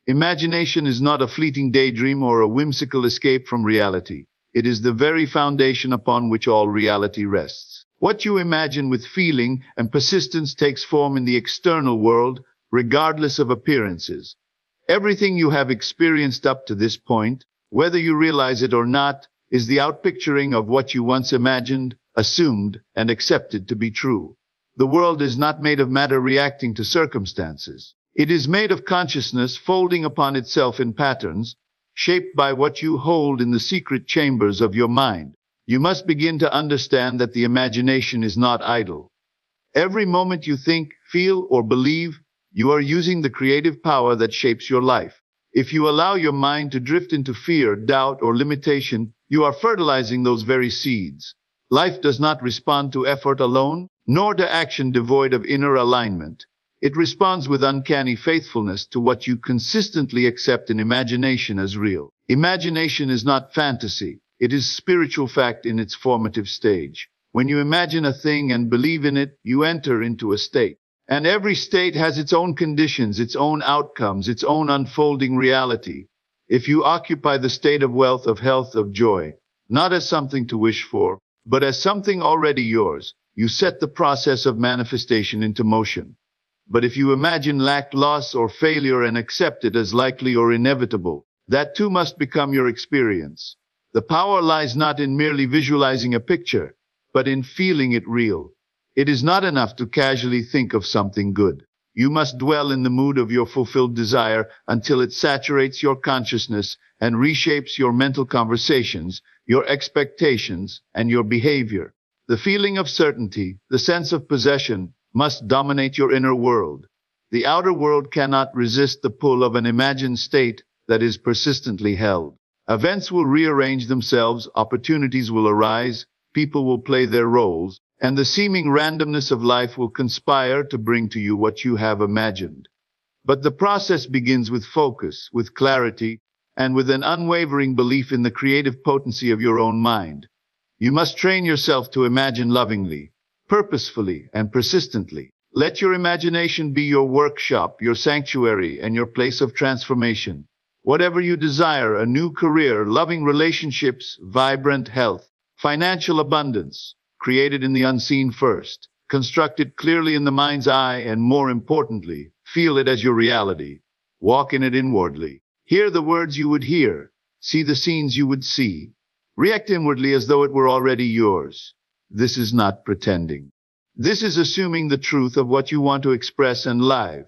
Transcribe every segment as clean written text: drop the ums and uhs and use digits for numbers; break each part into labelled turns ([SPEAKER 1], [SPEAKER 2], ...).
[SPEAKER 1] Imagination is not a fleeting daydream or a whimsical escape from reality. It is the very foundation upon which all reality rests. What you imagine with feeling and persistence takes form in the external world, regardless of appearances. Everything you have experienced up to this point, whether you realize it or not, is the outpicturing of what you once imagined, assumed, and accepted to be true. The world is not made of matter reacting to circumstances. It is made of consciousness folding upon itself in patterns, shaped by what you hold in the secret chambers of your mind. You must begin to understand that the imagination is not idle. Every moment you think, feel, or believe, you are using the creative power that shapes your life. If you allow your mind to drift into fear, doubt, or limitation, you are fertilizing those very seeds. Life does not respond to effort alone, nor to action devoid of inner alignment. It responds with uncanny faithfulness to what you consistently accept in imagination as real. Imagination is not fantasy. It is spiritual fact in its formative stage. When you imagine a thing and believe in it, you enter into a state. And every state has its own conditions, its own outcomes, its own unfolding reality. If you occupy the state of wealth, of health, of joy, not as something to wish for, but as something already yours, you set the process of manifestation into motion. But if you imagine lack, loss, or failure and accept it as likely or inevitable, that too must become your experience. The power lies not in merely visualizing a picture, but in feeling it real. It is not enough to casually think of something good. You must dwell in the mood of your fulfilled desire until it saturates your consciousness and reshapes your mental conversations, your expectations, and your behavior. The feeling of certainty, the sense of possession, must dominate your inner world. The outer world cannot resist the pull of an imagined state that is persistently held. Events will rearrange themselves, opportunities will arise, people will play their roles, and the seeming randomness of life will conspire to bring to you what you have imagined. But the process begins with focus, with clarity, and with an unwavering belief in the creative potency of your own mind. You must train yourself to imagine lovingly, purposefully, and persistently. Let your imagination be your workshop, your sanctuary, and your place of transformation. Whatever you desire, a new career, loving relationships, vibrant health, financial abundance, created in the unseen first, constructed clearly in the mind's eye, and more importantly, feel it as your reality. Walk in it inwardly. Hear the words you would hear. See the scenes you would see. React inwardly as though it were already yours. This is not pretending. This is assuming the truth of what you want to express and live.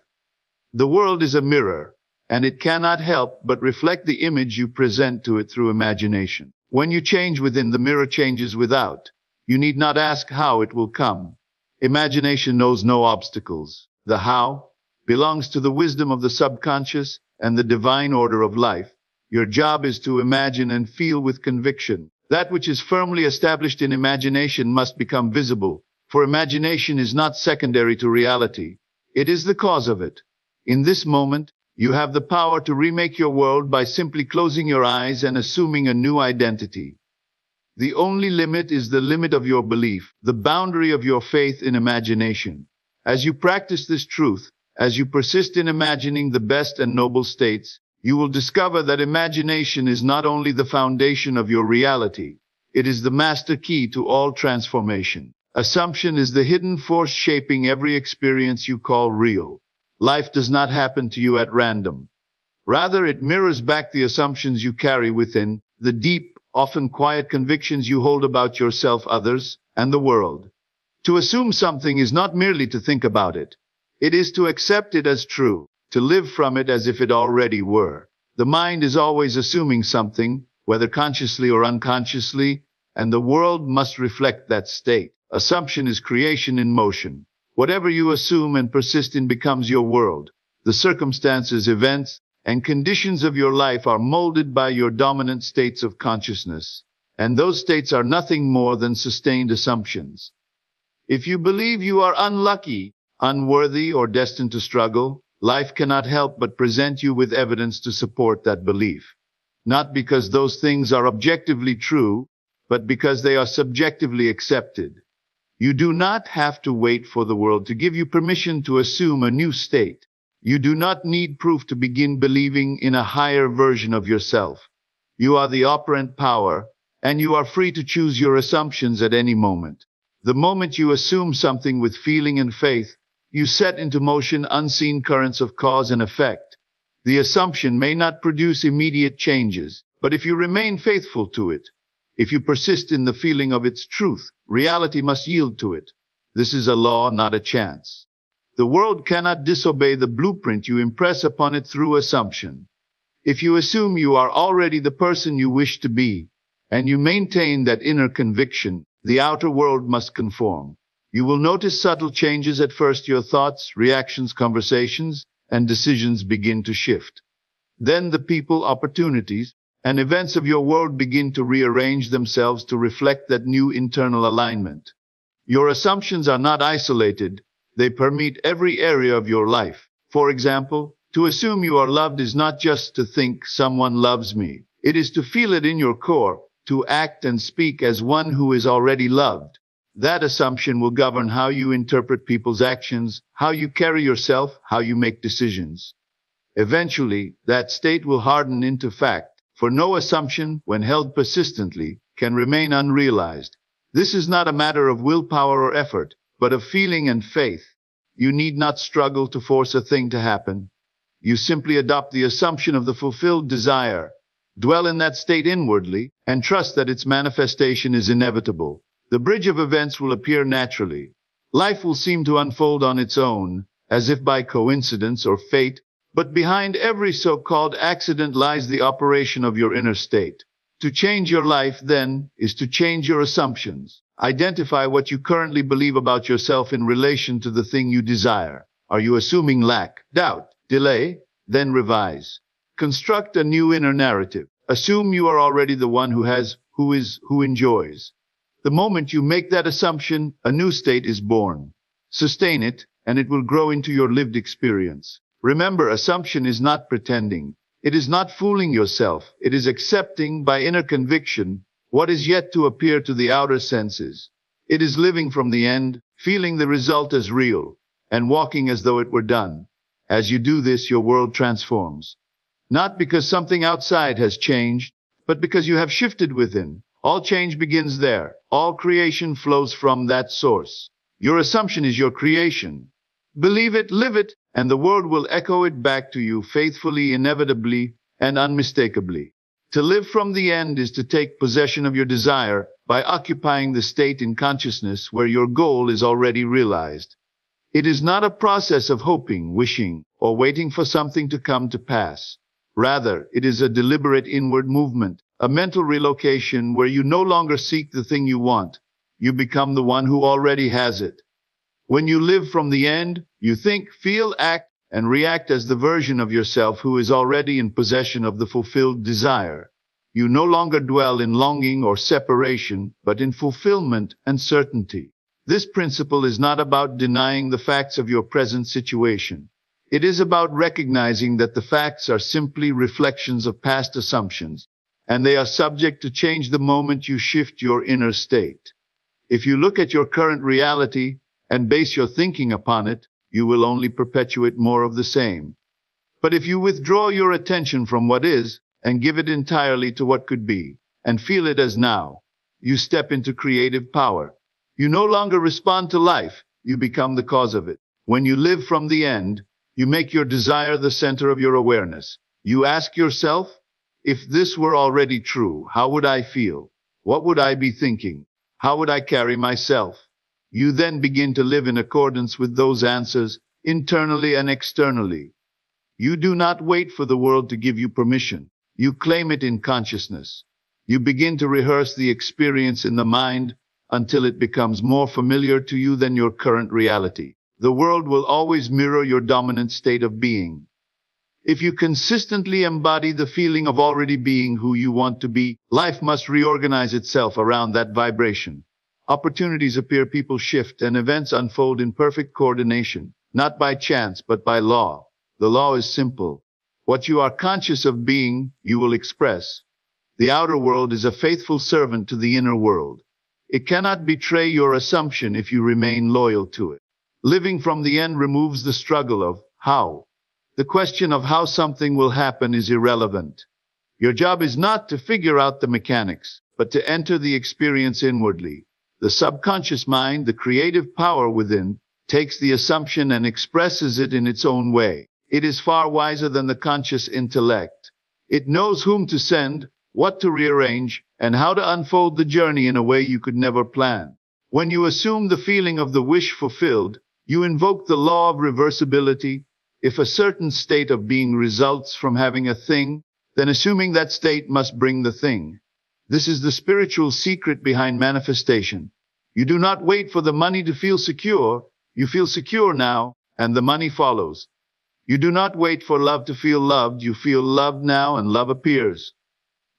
[SPEAKER 1] The world is a mirror, and it cannot help but reflect the image you present to it through imagination. When you change within, the mirror changes without. You need not ask how it will come. Imagination knows no obstacles. The how belongs to the wisdom of the subconscious and the divine order of life. Your job is to imagine and feel with conviction. That which is firmly established in imagination must become visible, for imagination is not secondary to reality. It is the cause of it. In this moment, you have the power to remake your world by simply closing your eyes and assuming a new identity. The only limit is the limit of your belief, the boundary of your faith in imagination. As you practice this truth, as you persist in imagining the best and noble states, you will discover that imagination is not only the foundation of your reality, it is the master key to all transformation. Assumption is the hidden force shaping every experience you call real. Life does not happen to you at random. Rather, it mirrors back the assumptions you carry within, the deep, often quiet convictions you hold about yourself, others, and the world. To assume something is not merely to think about it. It is to accept it as true, to live from it as if it already were. The mind is always assuming something, whether consciously or unconsciously, and the world must reflect that state. Assumption is creation in motion. Whatever you assume and persist in becomes your world. The circumstances, events, and conditions of your life are molded by your dominant states of consciousness, and those states are nothing more than sustained assumptions. If you believe you are unlucky, unworthy, or destined to struggle, life cannot help but present you with evidence to support that belief. Not because those things are objectively true, but because they are subjectively accepted. You do not have to wait for the world to give you permission to assume a new state. You do not need proof to begin believing in a higher version of yourself. You are the operant power, and you are free to choose your assumptions at any moment. The moment you assume something with feeling and faith, you set into motion unseen currents of cause and effect. The assumption may not produce immediate changes, but if you remain faithful to it, if you persist in the feeling of its truth, reality must yield to it. This is a law, not a chance. The world cannot disobey the blueprint you impress upon it through assumption. If you assume you are already the person you wish to be, and you maintain that inner conviction, the outer world must conform. You will notice subtle changes at first. Your thoughts, reactions, conversations, and decisions begin to shift. Then the people, opportunities, and events of your world begin to rearrange themselves to reflect that new internal alignment. Your assumptions are not isolated. They permeate every area of your life. For example, to assume you are loved is not just to think someone loves me. It is to feel it in your core, to act and speak as one who is already loved. That assumption will govern how you interpret people's actions, how you carry yourself, how you make decisions. Eventually, that state will harden into fact, for no assumption, when held persistently, can remain unrealized. This is not a matter of willpower or effort, but of feeling and faith. You need not struggle to force a thing to happen. You simply adopt the assumption of the fulfilled desire. Dwell in that state inwardly, and trust that its manifestation is inevitable. The bridge of events will appear naturally. Life will seem to unfold on its own, as if by coincidence or fate, but behind every so-called accident lies the operation of your inner state. To change your life, then, is to change your assumptions. Identify what you currently believe about yourself in relation to the thing you desire. Are you assuming lack, doubt, delay? Then revise. Construct a new inner narrative. Assume you are already the one who has, who is, who enjoys. The moment you make that assumption, a new state is born. Sustain it, and it will grow into your lived experience. Remember, assumption is not pretending. It is not fooling yourself. It is accepting, by inner conviction, what is yet to appear to the outer senses. It is living from the end, feeling the result as real, and walking as though it were done. As you do this, your world transforms. Not because something outside has changed, but because you have shifted within. All change begins there. All creation flows from that source. Your assumption is your creation. Believe it, live it, and the world will echo it back to you faithfully, inevitably, and unmistakably. To live from the end is to take possession of your desire by occupying the state in consciousness where your goal is already realized. It is not a process of hoping, wishing, or waiting for something to come to pass. Rather, it is a deliberate inward movement, a mental relocation where you no longer seek the thing you want. You become the one who already has it. When you live from the end, you think, feel, act, and react as the version of yourself who is already in possession of the fulfilled desire. You no longer dwell in longing or separation, but in fulfillment and certainty. This principle is not about denying the facts of your present situation. It is about recognizing that the facts are simply reflections of past assumptions, and they are subject to change the moment you shift your inner state. If you look at your current reality and base your thinking upon it, you will only perpetuate more of the same. But if you withdraw your attention from what is, and give it entirely to what could be, and feel it as now, you step into creative power. You no longer respond to life, you become the cause of it. When you live from the end, you make your desire the center of your awareness. You ask yourself, if this were already true, how would I feel? What would I be thinking? How would I carry myself? You then begin to live in accordance with those answers, internally and externally. You do not wait for the world to give you permission. You claim it in consciousness. You begin to rehearse the experience in the mind until it becomes more familiar to you than your current reality. The world will always mirror your dominant state of being. If you consistently embody the feeling of already being who you want to be, life must reorganize itself around that vibration. Opportunities appear, people shift, and events unfold in perfect coordination, not by chance, but by law. The law is simple. What you are conscious of being, you will express. The outer world is a faithful servant to the inner world. It cannot betray your assumption if you remain loyal to it. Living from the end removes the struggle of how. The question of how something will happen is irrelevant. Your job is not to figure out the mechanics, but to enter the experience inwardly. The subconscious mind, the creative power within, takes the assumption and expresses it in its own way. It is far wiser than the conscious intellect. It knows whom to send, what to rearrange, and how to unfold the journey in a way you could never plan. When you assume the feeling of the wish fulfilled, you invoke the law of reversibility. If a certain state of being results from having a thing, then assuming that state must bring the thing. This is the spiritual secret behind manifestation. You do not wait for the money to feel secure. You feel secure now, and the money follows. You do not wait for love to feel loved. You feel loved now, and love appears.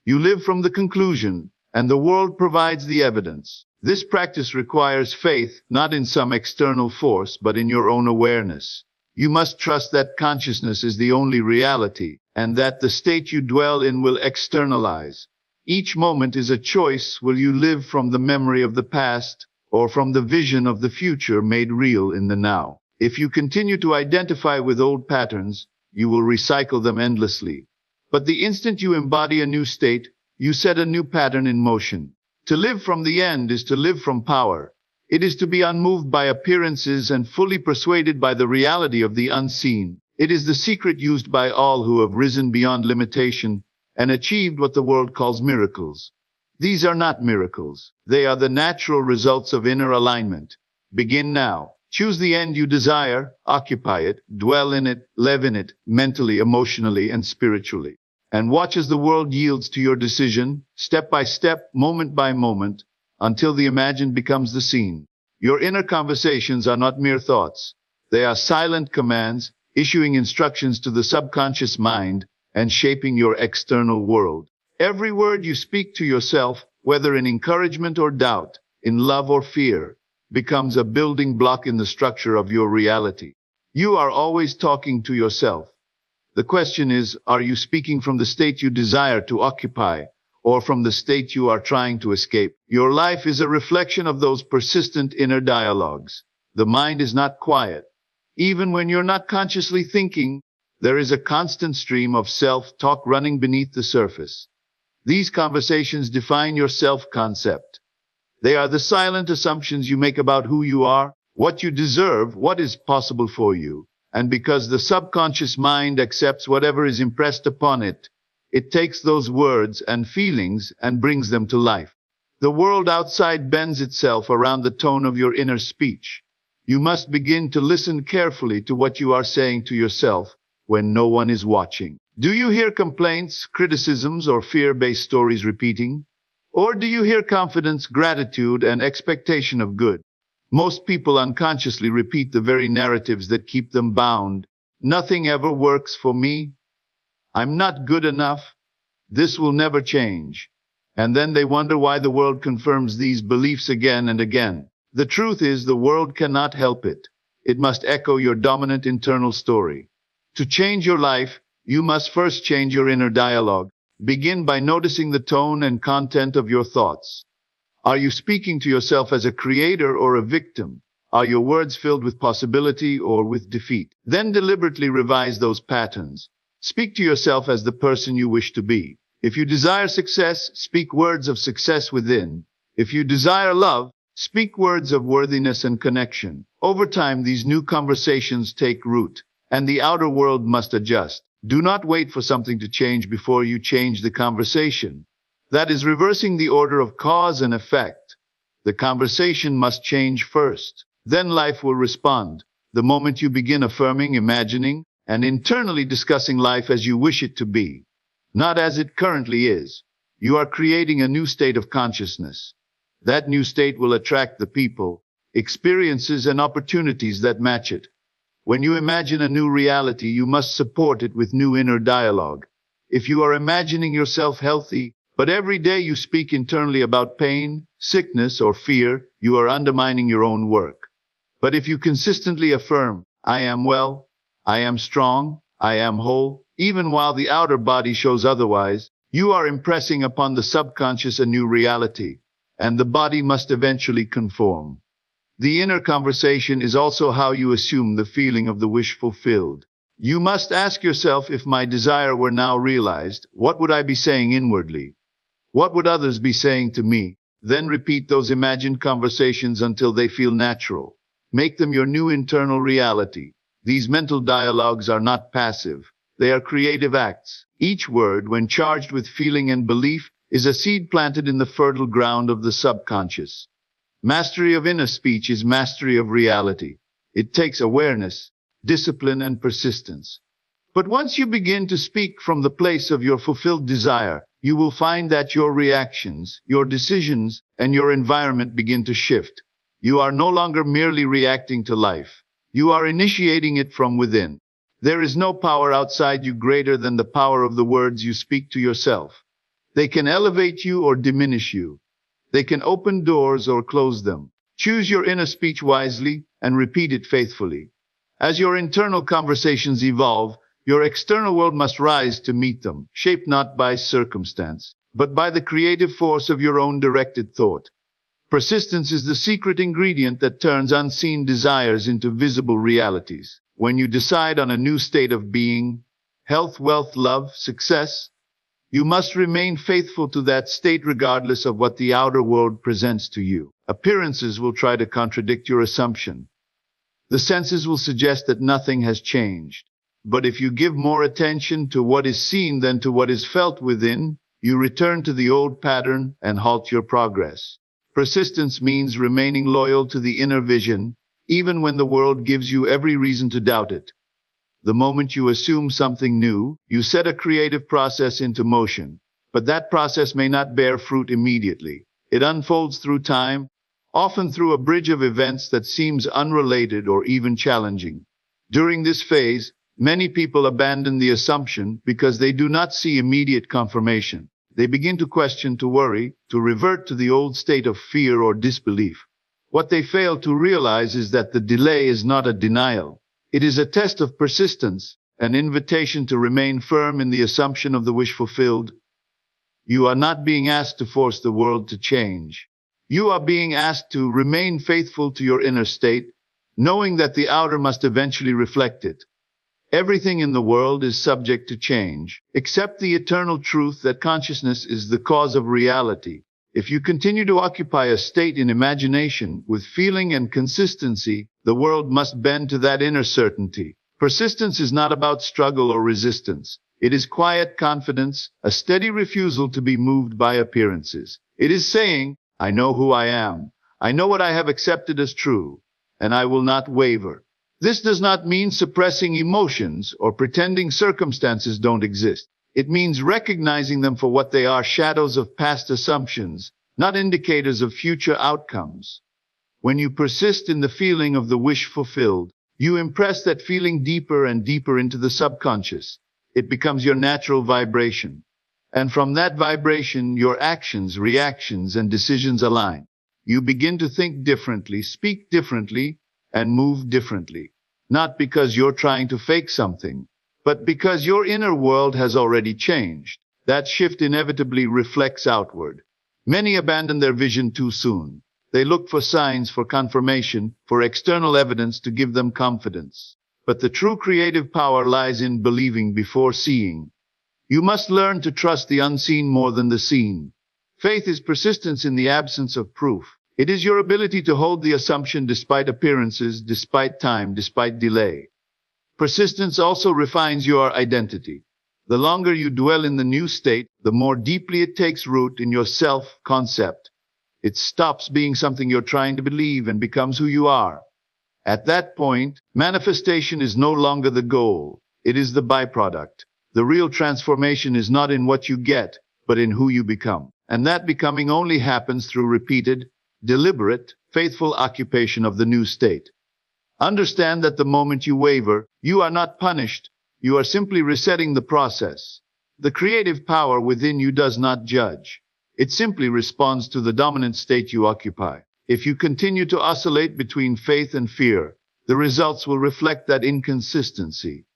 [SPEAKER 1] You live from the conclusion, and the world provides the evidence. This practice requires faith, not in some external force, but in your own awareness. You must trust that consciousness is the only reality, and that the state you dwell in will externalize. Each moment is a choice. Will you live from the memory of the past, or from the vision of the future made real in the now? If you continue to identify with old patterns, you will recycle them endlessly. But the instant you embody a new state, you set a new pattern in motion. To live from the end is to live from power. It is to be unmoved by appearances and fully persuaded by the reality of the unseen. It is the secret used by all who have risen beyond limitation and achieved what the world calls miracles. These are not miracles. They are the natural results of inner alignment. Begin now. Choose the end you desire, occupy it, dwell in it, live in it, mentally, emotionally, and spiritually. And watch as the world yields to your decision, step by step, moment by moment, until the imagined becomes the seen. Your inner conversations are not mere thoughts. They are silent commands, issuing instructions to the subconscious mind and shaping your external world. Every word you speak to yourself, whether in encouragement or doubt, in love or fear, becomes a building block in the structure of your reality. You are always talking to yourself. The question is, are you speaking from the state you desire to occupy, or from the state you are trying to escape? Your life is a reflection of those persistent inner dialogues. The mind is not quiet. Even when you're not consciously thinking, there is a constant stream of self-talk running beneath the surface. These conversations define your self-concept. They are the silent assumptions you make about who you are, what you deserve, what is possible for you. And because the subconscious mind accepts whatever is impressed upon it, it takes those words and feelings and brings them to life. The world outside bends itself around the tone of your inner speech. You must begin to listen carefully to what you are saying to yourself when no one is watching. Do you hear complaints, criticisms, or fear-based stories repeating? Or do you hear confidence, gratitude, and expectation of good? Most people unconsciously repeat the very narratives that keep them bound. Nothing ever works for me. I'm not good enough. This will never change. And then they wonder why the world confirms these beliefs again and again. The truth is, the world cannot help it. It must echo your dominant internal story. To change your life, you must first change your inner dialogue. Begin by noticing the tone and content of your thoughts. Are you speaking to yourself as a creator or a victim? Are your words filled with possibility or with defeat? Then deliberately revise those patterns. Speak to yourself as the person you wish to be. If you desire success, speak words of success within. If you desire love, speak words of worthiness and connection. Over time, these new conversations take root, and the outer world must adjust. Do not wait for something to change before you change the conversation. That is reversing the order of cause and effect. The conversation must change first. Then life will respond. The moment you begin affirming, imagining, and internally discussing life as you wish it to be, not as it currently is, you are creating a new state of consciousness. That new state will attract the people, experiences, and opportunities that match it. When you imagine a new reality, you must support it with new inner dialogue. If you are imagining yourself healthy, but every day you speak internally about pain, sickness, or fear, you are undermining your own work. But if you consistently affirm, I am well, I am strong, I am whole, even while the outer body shows otherwise, you are impressing upon the subconscious a new reality, and the body must eventually conform. The inner conversation is also how you assume the feeling of the wish fulfilled. You must ask yourself, if my desire were now realized, what would I be saying inwardly? What would others be saying to me? Then repeat those imagined conversations until they feel natural. Make them your new internal reality. These mental dialogues are not passive. They are creative acts. Each word, when charged with feeling and belief, is a seed planted in the fertile ground of the subconscious. Mastery of inner speech is mastery of reality. It takes awareness, discipline, and persistence. But once you begin to speak from the place of your fulfilled desire, you will find that your reactions, your decisions, and your environment begin to shift. You are no longer merely reacting to life. You are initiating it from within. There is no power outside you greater than the power of the words you speak to yourself. They can elevate you or diminish you. They can open doors or close them. Choose your inner speech wisely and repeat it faithfully. As your internal conversations evolve, your external world must rise to meet them, shaped not by circumstance, but by the creative force of your own directed thought. Persistence is the secret ingredient that turns unseen desires into visible realities. When you decide on a new state of being, health, wealth, love, success, you must remain faithful to that state regardless of what the outer world presents to you. Appearances will try to contradict your assumption. The senses will suggest that nothing has changed. But if you give more attention to what is seen than to what is felt within, you return to the old pattern and halt your progress. Persistence means remaining loyal to the inner vision, even when the world gives you every reason to doubt it. The moment you assume something new, you set a creative process into motion. But that process may not bear fruit immediately. It unfolds through time, often through a bridge of events that seems unrelated or even challenging. During this phase, many people abandon the assumption because they do not see immediate confirmation. They begin to question, to worry, to revert to the old state of fear or disbelief. What they fail to realize is that the delay is not a denial. It is a test of persistence, an invitation to remain firm in the assumption of the wish fulfilled. You are not being asked to force the world to change. You are being asked to remain faithful to your inner state, knowing that the outer must eventually reflect it. Everything in the world is subject to change, except the eternal truth that consciousness is the cause of reality. If you continue to occupy a state in imagination with feeling and consistency, the world must bend to that inner certainty. Persistence is not about struggle or resistance. It is quiet confidence, a steady refusal to be moved by appearances. It is saying, I know who I am. I know what I have accepted as true, and I will not waver. This does not mean suppressing emotions or pretending circumstances don't exist. It means recognizing them for what they are, shadows of past assumptions, not indicators of future outcomes. When you persist in the feeling of the wish fulfilled, you impress that feeling deeper and deeper into the subconscious. It becomes your natural vibration. And from that vibration, your actions, reactions, and decisions align. You begin to think differently, speak differently, and move differently. Not because you're trying to fake something, but because your inner world has already changed. That shift inevitably reflects outward. Many abandon their vision too soon. They look for signs, for confirmation, for external evidence to give them confidence. But the true creative power lies in believing before seeing. You must learn to trust the unseen more than the seen. Faith is persistence in the absence of proof. It is your ability to hold the assumption despite appearances, despite time, despite delay. Persistence also refines your identity. The longer you dwell in the new state, the more deeply it takes root in your self-concept. It stops being something you're trying to believe and becomes who you are. At that point, manifestation is no longer the goal. It is the byproduct. The real transformation is not in what you get, but in who you become. And that becoming only happens through repeated, deliberate, faithful occupation of the new state. Understand that the moment you waver, you are not punished. You are simply resetting the process. The creative power within you does not judge. It simply responds to the dominant state you occupy. If you continue to oscillate between faith and fear, the results will reflect that inconsistency.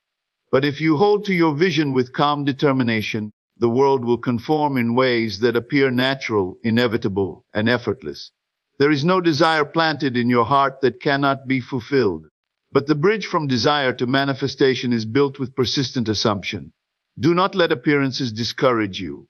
[SPEAKER 1] But if you hold to your vision with calm determination, the world will conform in ways that appear natural, inevitable, and effortless. There is no desire planted in your heart that cannot be fulfilled. But the bridge from desire to manifestation is built with persistent assumption. Do not let appearances discourage you.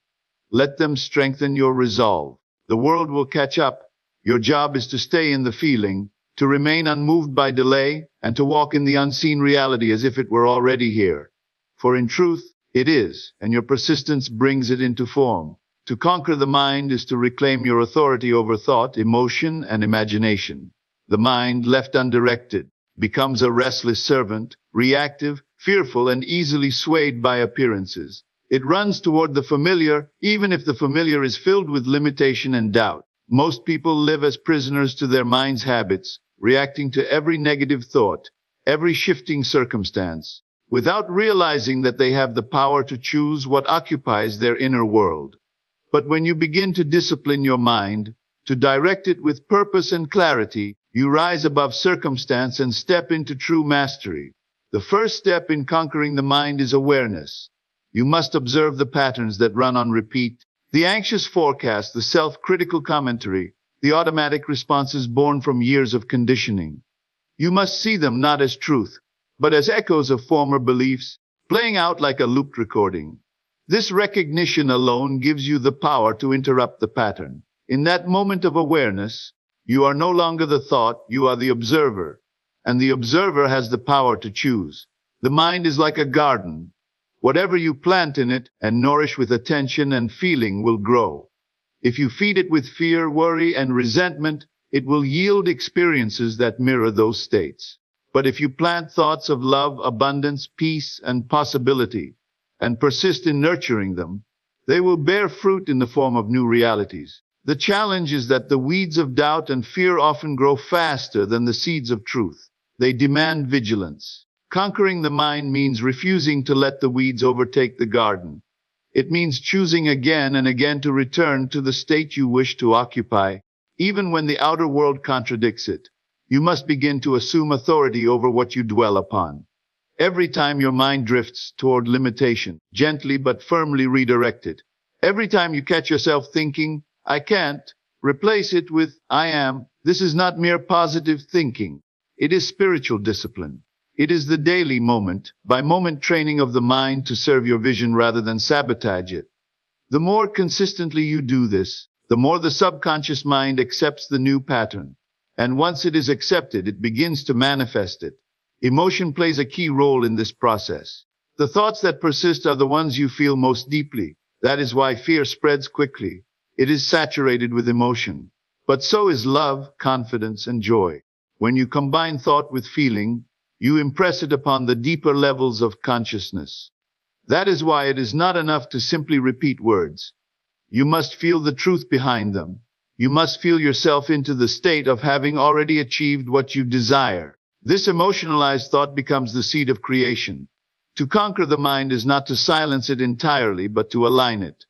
[SPEAKER 1] Let them strengthen your resolve. The world will catch up. Your job is to stay in the feeling, to remain unmoved by delay, and to walk in the unseen reality as if it were already here. For in truth, it is, and your persistence brings it into form. To conquer the mind is to reclaim your authority over thought, emotion, and imagination. The mind, left undirected, becomes a restless servant, reactive, fearful, and easily swayed by appearances. It runs toward the familiar, even if the familiar is filled with limitation and doubt. Most people live as prisoners to their mind's habits, reacting to every negative thought, every shifting circumstance, without realizing that they have the power to choose what occupies their inner world. But when you begin to discipline your mind, to direct it with purpose and clarity, you rise above circumstance and step into true mastery. The first step in conquering the mind is awareness. You must observe the patterns that run on repeat, the anxious forecast, the self-critical commentary, the automatic responses born from years of conditioning. You must see them not as truth, but as echoes of former beliefs, playing out like a looped recording. This recognition alone gives you the power to interrupt the pattern. In that moment of awareness, you are no longer the thought, you are the observer. And the observer has the power to choose. The mind is like a garden. Whatever you plant in it and nourish with attention and feeling will grow. If you feed it with fear, worry, and resentment, it will yield experiences that mirror those states. But if you plant thoughts of love, abundance, peace, and possibility, and persist in nurturing them, they will bear fruit in the form of new realities. The challenge is that the weeds of doubt and fear often grow faster than the seeds of truth. They demand vigilance. Conquering the mind means refusing to let the weeds overtake the garden. It means choosing again and again to return to the state you wish to occupy, even when the outer world contradicts it. You must begin to assume authority over what you dwell upon. Every time your mind drifts toward limitation, gently but firmly redirect it. Every time you catch yourself thinking, I can't, replace it with, I am. This is not mere positive thinking. It is spiritual discipline. It is the daily moment-by-moment training of the mind to serve your vision rather than sabotage it. The more consistently you do this, the more the subconscious mind accepts the new pattern. And once it is accepted, it begins to manifest it. Emotion plays a key role in this process. The thoughts that persist are the ones you feel most deeply. That is why fear spreads quickly. It is saturated with emotion. But so is love, confidence, and joy. When you combine thought with feeling, you impress it upon the deeper levels of consciousness. That is why it is not enough to simply repeat words. You must feel the truth behind them. You must feel yourself into the state of having already achieved what you desire. This emotionalized thought becomes the seed of creation. To conquer the mind is not to silence it entirely, but to align it.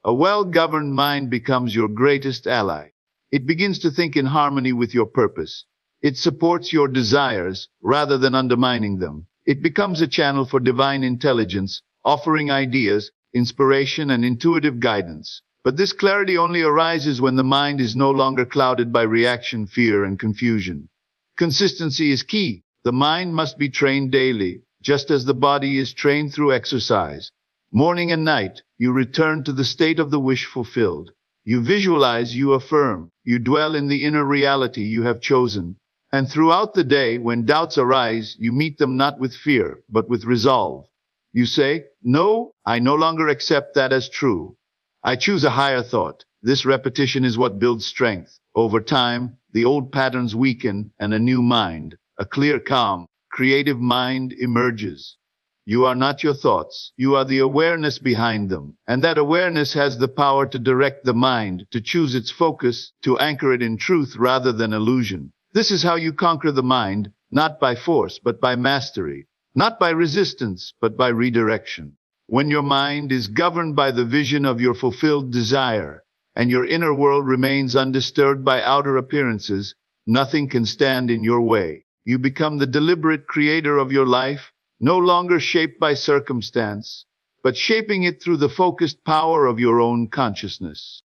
[SPEAKER 1] A well-governed mind becomes your greatest ally. It begins to think in harmony with your purpose. It supports your desires rather than undermining them. It becomes a channel for divine intelligence, offering ideas, inspiration, and intuitive guidance. But this clarity only arises when the mind is no longer clouded by reaction, fear, and confusion. Consistency is key. The mind must be trained daily, just as the body is trained through exercise. Morning and night, you return to the state of the wish fulfilled. You visualize, you affirm, you dwell in the inner reality you have chosen. And throughout the day, when doubts arise, you meet them not with fear, but with resolve. You say, no, I no longer accept that as true. I choose a higher thought. This repetition is what builds strength. Over time, the old patterns weaken and a new mind, a clear, calm, creative mind emerges. You are not your thoughts. You are the awareness behind them. And that awareness has the power to direct the mind, to choose its focus, to anchor it in truth rather than illusion. This is how you conquer the mind, not by force, but by mastery. Not by resistance, but by redirection. When your mind is governed by the vision of your fulfilled desire, and your inner world remains undisturbed by outer appearances, nothing can stand in your way. You become the deliberate creator of your life, no longer shaped by circumstance, but shaping it through the focused power of your own consciousness.